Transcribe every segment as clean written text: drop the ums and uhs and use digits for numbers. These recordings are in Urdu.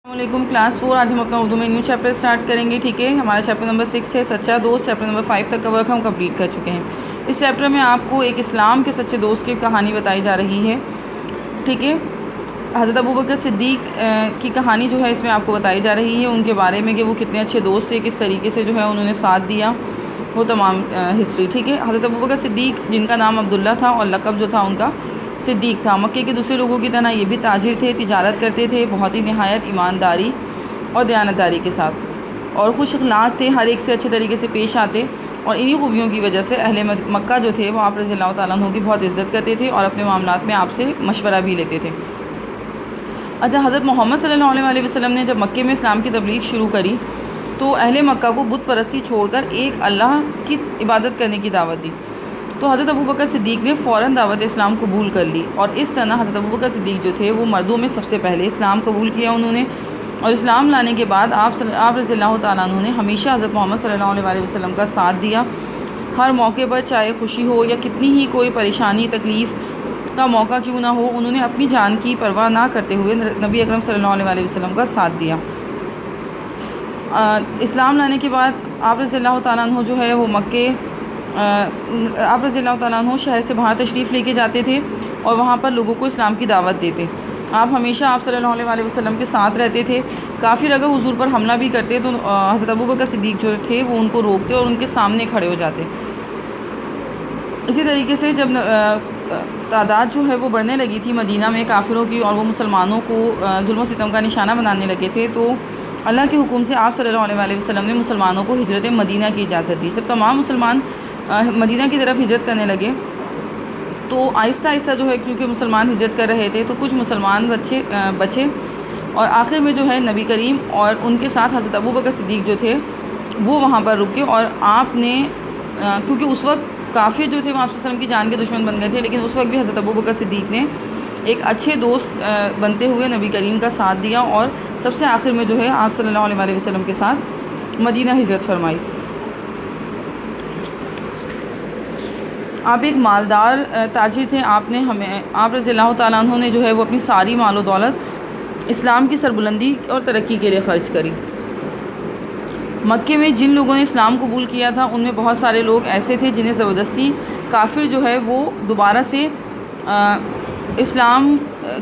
السلام علیکم کلاس 4 آج ہم اپنا اردو میں نیو چیپٹر اسٹارٹ کریں گے. ٹھیک ہے, ہمارا چیپٹر نمبر 6 ہے سچا دوست. چیپٹر نمبر 5 تک کا ورک ہم کمپلیٹ کر چکے ہیں. اس چیپٹر میں آپ کو ایک اسلام کے سچے دوست کی کہانی بتائی جا رہی ہے. ٹھیک ہے, حضرت ابوبکر صدیق کی کہانی جو ہے اس میں آپ کو بتائی جا رہی ہے, ان کے بارے میں کہ وہ کتنے اچھے دوست تھے, کس طریقے سے جو ہے انہوں نے ساتھ دیا, وہ تمام ہسٹری. ٹھیک ہے, حضرت ابوبکر صدیق جن کا نام عبداللہ تھا اور لقب جو تھا ان کا صدیق تھا, مکے کے دوسرے لوگوں کی طرح یہ بھی تاجر تھے, تجارت کرتے تھے بہت ہی نہایت ایمانداری اور دیانتداری کے ساتھ, اور خوش اخلاق تھے, ہر ایک سے اچھے طریقے سے پیش آتے, اور انہی خوبیوں کی وجہ سے اہل مکہ جو تھے وہ آپ رضی اللہ تعالیٰ عنہ کی بہت عزت کرتے تھے اور اپنے معاملات میں آپ سے مشورہ بھی لیتے تھے. اچھا, حضرت محمد صلی اللہ علیہ وسلم نے جب مکے میں اسلام کی تبلیغ شروع کری تو اہل مکہ کو بت پرستی چھوڑ کر ایک اللہ کی عبادت کرنے کی دعوت دی. تو حضرت ابوبکر صدیق نے فوراً دعوت اسلام قبول کر لی, اور اس سنہ حضرت ابوبکر صدیق جو تھے وہ مردوں میں سب سے پہلے اسلام قبول کیا انہوں نے. اور اسلام لانے کے بعد آپ رضی اللہ تعالیٰ عنہ نے ہمیشہ حضرت محمد صلی اللہ علیہ وسلم کا ساتھ دیا. ہر موقع پر, چاہے خوشی ہو یا کتنی ہی کوئی پریشانی تکلیف کا موقع کیوں نہ ہو, انہوں نے اپنی جان کی پرواہ نہ کرتے ہوئے نبی اکرم صلی اللہ علیہ وسلم کا ساتھ دیا. اسلام لانے کے بعد آپ رضی اللہ تعالیٰ عنہ جو ہے وہ آپ رضی اللہ تعالیٰ عنہ شہر سے باہر تشریف لے کے جاتے تھے اور وہاں پر لوگوں کو اسلام کی دعوت دیتے. آپ ہمیشہ آپ صلی اللہ علیہ وسلم کے ساتھ رہتے تھے. کافر اگر حضور پر حملہ بھی کرتے تو حضرت ابوبکر صدیق جو تھے وہ ان کو روکتے اور ان کے سامنے کھڑے ہو جاتے. اسی طریقے سے جب تعداد جو ہے وہ بڑھنے لگی تھی مدینہ میں کافروں کی, اور وہ مسلمانوں کو ظلم و ستم کا نشانہ بنانے لگے تھے, تو اللہ کے حکم سے آپ صلی اللہ علیہ وسلم نے مسلمانوں کو ہجرت مدینہ کی اجازت دی. جب تمام مسلمان مدینہ کی طرف ہجرت کرنے لگے تو آہستہ آہستہ جو ہے, کیونکہ مسلمان ہجرت کر رہے تھے تو کچھ مسلمان بچے, اور آخر میں جو ہے نبی کریم اور ان کے ساتھ حضرت ابوبکر صدیق جو تھے وہ وہاں پر رکے. اور آپ نے, کیونکہ اس وقت کافر جو تھے وہ آپ صلی اللہ علیہ وسلم کی جان کے دشمن بن گئے تھے, لیکن اس وقت بھی حضرت ابوبکر صدیق نے ایک اچھے دوست بنتے ہوئے نبی کریم کا ساتھ دیا, اور سب سے آخر میں جو ہے آپ صلی اللہ علیہ وسلم کے ساتھ مدینہ ہجرت فرمائی. آپ ایک مالدار تاجر تھے. آپ رضی اللہ تعالیٰ عنہ نے جو ہے وہ اپنی ساری مال و دولت اسلام کی سربلندی اور ترقی کے لیے خرچ کری. مکے میں جن لوگوں نے اسلام قبول کیا تھا ان میں بہت سارے لوگ ایسے تھے جنہیں زبردستی کافر جو ہے وہ دوبارہ سے اسلام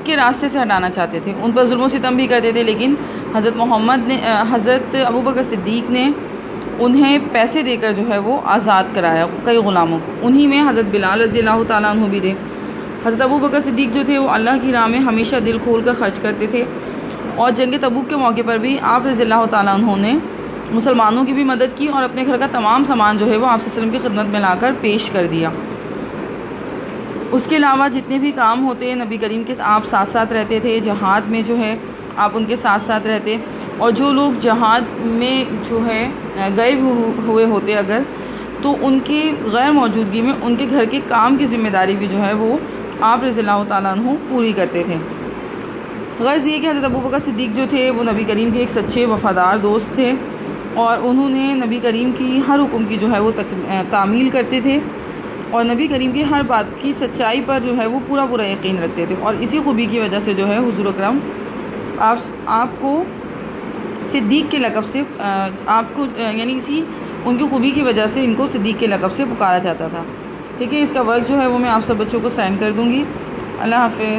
کے راستے سے ہٹانا چاہتے تھے, ان پر ظلم و ستم بھی کرتے تھے, لیکن حضرت ابوبکر صدیق نے انہیں پیسے دے کر جو ہے وہ آزاد کرایا کئی غلاموں کو. انہی میں حضرت بلال رضی اللہ تعالیٰ عنہ بھی تھے. حضرت ابوبکر صدیق جو تھے وہ اللہ کی راہ میں ہمیشہ دل کھول کر خرچ کرتے تھے, اور جنگ تبوک کے موقع پر بھی آپ رضی اللہ تعالیٰ عنہ نے مسلمانوں کی بھی مدد کی, اور اپنے گھر کا تمام سامان جو ہے وہ آپ صلی اللہ علیہ وسلم کی خدمت میں لا کر پیش کر دیا. اس کے علاوہ جتنے بھی کام ہوتے نبی کریم کے آپ ساتھ ساتھ رہتے تھے. جہاد میں جو ہے آپ ان کے ساتھ ساتھ رہتے, اور جو لوگ جہاد میں جو ہے گئے ہوئے ہوتے اگر, تو ان کی غیر موجودگی میں ان کے گھر کے کام کی ذمہ داری بھی جو ہے وہ آپ رضی اللہ تعالیٰ عنہ پوری کرتے تھے. غرض یہ کہ حضرت ابوبکر صدیق جو تھے وہ نبی کریم کے ایک سچے وفادار دوست تھے, اور انہوں نے نبی کریم کی ہر حکم کی جو ہے وہ تعمیل کرتے تھے, اور نبی کریم کی ہر بات کی سچائی پر جو ہے وہ پورا یقین رکھتے تھے. اور اسی خوبی کی وجہ سے جو ہے حضور اکرم آپ کو صدیق کے لقب سے آپ کو یعنی ان کی خوبی کی وجہ سے ان کو صدیق کے لقب سے پکارا جاتا تھا. ٹھیک ہے, اس کا ورک جو ہے وہ میں آپ سب بچوں کو سینڈ کر دوں گی. اللہ حافظ.